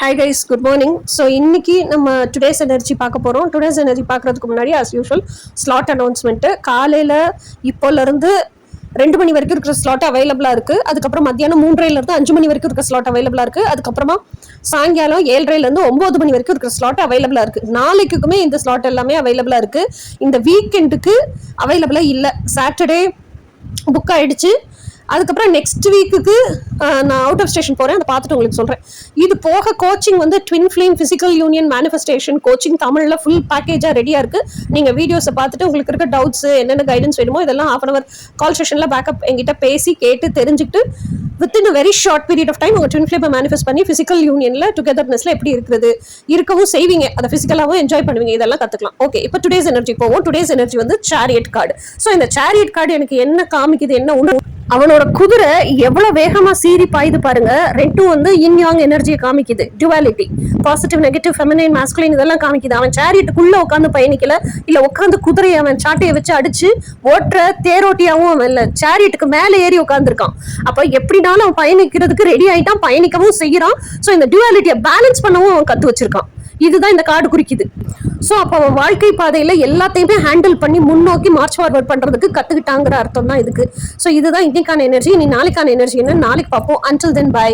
Hi guys, good morning. So இன்னைக்கு நம்ம today's energy பார்க்க போகிறோம். டுடேஸ் எனர்ஜி பார்க்குறதுக்கு முன்னாடி ஆஸ் யூஷுவல் ஸ்லாட் அனௌன்ஸ்மெண்ட்டு. காலையில் இப்போலேருந்து 2 மணி வரைக்கும் இருக்கிற ஸ்லாட் அவைலபிளாக இருக்குது. அதுக்கப்புறம் மத்தியானம் 3:30லேருந்து 5 மணி வரைக்கும் இருக்கிற ஸ்லாட் அவைலபிளாக இருக்குது. அதுக்கப்புறமா சாயங்காலம் 7:30லேருந்து 9 மணி வரைக்கும் இருக்கிற ஸ்லாட் அவைலபிளாக இருக்குது. நாளைக்குமே இந்த ஸ்லாட் எல்லாமே அவைலபிளாக இருக்குது. இந்த வீக்கெண்டுக்கு அவைலபிளாக இல்லை. சாட்டர்டே புக் ஆகிடுச்சு. அதுக்கப்புறம் நெக்ஸ்ட் வீக்குக்கு நான் அவுட் ஆஃப் ஸ்டேஷன் போகிறேன். அதை பார்த்துட்டு உங்களுக்கு சொல்கிறேன். இது போக கோச்சிங் வந்து twin flame physical union manifestation coaching தமிழில் ஃபுல் பேக்கேஜாக ரெடியாக இருக்குது. நீங்கள் வீடியோஸை பார்த்துட்டு உங்களுக்கு இருக்க டவுட்ஸ் என்னென்ன கைடன்ஸ் வேணுமோ இதெல்லாம் ½ hour கால் செஷனில் பேக்கப் எங்கிட்ட பேசி கேட்டு தெரிஞ்சுக்கிட்டு within a very short period of time உங்கள் ட்வின் ஃப்ளேமை மேனிஃபெஸ்ட் பண்ணி ஃபிசிக்கல் யூனியனில் டுகெதர்னஸில் எப்படி இருக்குது இருக்கவும் செய்வீங்க. அதை ஃபிசிக்கலாகவும் என்ஜாய் பண்ணுவீங்க. இதெல்லாம் கற்றுக்கலாம். ஓகே, இப்போ டுடேஸ் எனர்ஜி போவோம். டுடேஸ் எனர்ஜி வந்து சேரியட் கார்டு. ஸோ இந்த சேரியட் கார்டு எனக்கு என்ன காமிக்குது, என்ன ஒன்று, அவனோட குதிரை எவ்வளவு வேகமா சீறி பாயுது பாருங்க. ரெண்டும் வந்து இன் யாங் எனர்ஜியை காமிக்குது. Duality, positive negative feminine masculine இதெல்லாம் காமிக்குது. அவன் சேரியட்டுக்குள்ள உட்காந்து பயணிக்கல, இல்ல உட்காந்து குதிரையை அவன் சாட்டையை வச்சு அடிச்சு ஓட்டுற தேரோட்டியாவும் அவன் இல்ல, சேரியட்டுக்கு மேல ஏறி உட்காந்துருக்கான். அப்ப எப்படினாலும் அவன் பயணிக்கிறதுக்கு ரெடி ஆயிட்டான், பயணிக்கவும் செய்யறான். ஸோ இந்த டுவாலிட்டியை பேலன்ஸ் பண்ணவும் அவன் கத்து வச்சிருக்கான். இதுதான் இந்த கார்டு குறிக்குது. ஸோ அப்போ அவன் வாழ்க்கை பாதையில எல்லாத்தையுமே ஹேண்டில் பண்ணி முன்னோக்கி மார்ச் ஃபார்வர்ட் பண்றதுக்கு கத்துக்கிட்டாங்கிற அர்த்தம் தான் இதுக்கு. ஸோ இதுதான் இன்னைக்கான எனர்ஜி. நீ நாளைக்கான எனர்ஜி என்ன நாளைக்கு பார்ப்போம். Until then by.